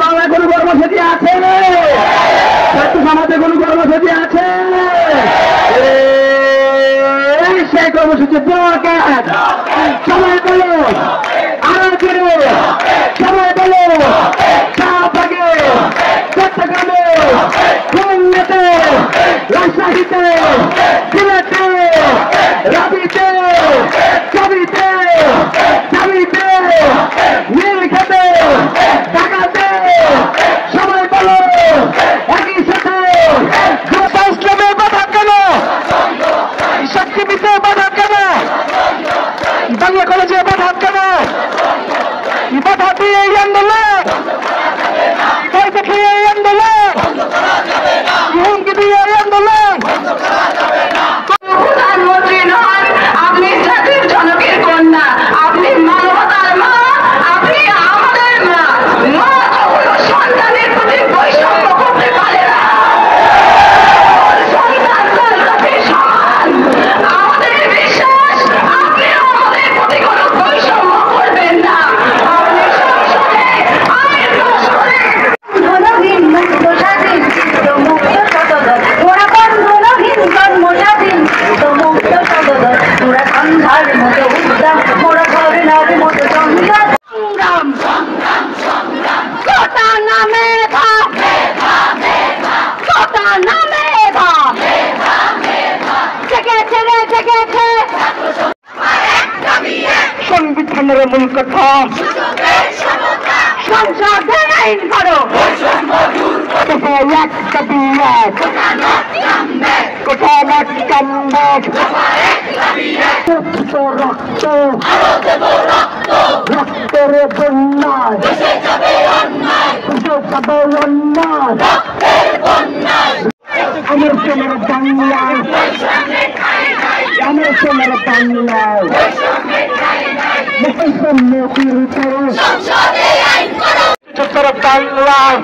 বাংলা কোন কর্মসূচি আছে? ছাত্র সমাজে কোন কর্মসূচি আছে? সেই কর্মসূচির দরকার। সবাই বলো আরো জোরে, সবাই বলো শাহবাগে, চট্টগ্রামে, খুলনাতে, রাজশাহীতে, সিলেটে, রাবিতে, কবিতে, দাবিতে, নীলক্ষেতে, ঢাকাতে, সবাই বলো একই সাথে ইসলামের বাধা কেন? শক্তিবিতে বাধা কেন? বাংলা কলেজে বাধা কেন? বাধা দিয়ে এই আন্দোলন, ভয় দেখিয়ে এই আন্দোলন, হুমকি দিয়ে এই আন্দোলন। প্রধানমন্ত্রী নন, আপনি জাতির জনকের কন্যা, আপনি মানবতার মা, আপনি আমাদের মা। মা কখনো সন্তানের প্রতি বৈষম্য করতে পারে না। সন্তান তার কাছে সমান। আমাদের বিশ্বাস আপনি আমাদের প্রতি কোনো বৈষম্য করবেন না। আপনি সংসদে আইন পাস করে ধনহীন মুক্ত স্বাধীন মুক্ত সতত ওরা বন্ধনহীন জন্ম স্বাধীন মুক্ত সতত ওরা সন্ধ্যার মতো উদ্যান ওরা ঝরনার মতো সংগ্রাম কোটা নামে কোটা নামে জেগেছে রে জেগেছে সংবিধানের মূল কথা সংসদে আইন করো কোথায় এক দাবি এক, কোথায় এক কামব্যাক, রক্ত রক্ত রক্তের বন্যায় দেশে যাবে অন্যায়, আমার সোনার বাংলায়, আমার সোনার বাংলায় বৈষম্য বিরুদ্ধে মুক্তিযুদ্ধের বাংলায়,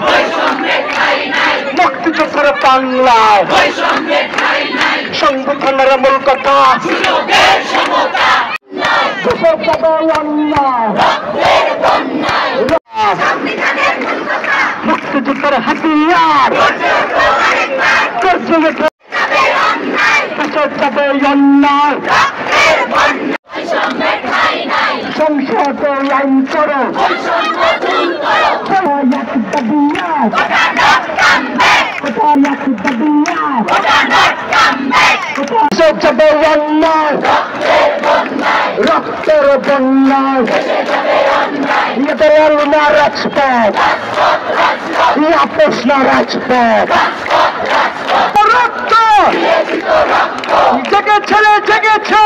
মুক্তিযুদ্ধের বাংলায় সংবিধানের মূল কথা দেশের যাবে অন্যায়, মুক্তিযুদ্ধের হাতিয়ার দেশের যাবে অন্যায়, সংসদে আইন করো এক দাবি এক, কোথায় এক দাবি এক, যাবে অন্যায়, রক্তের বন্যায় এদের না রাজপথ, আপোষ না রাজপথ, রক্ত জেগেছে রে জেগেছে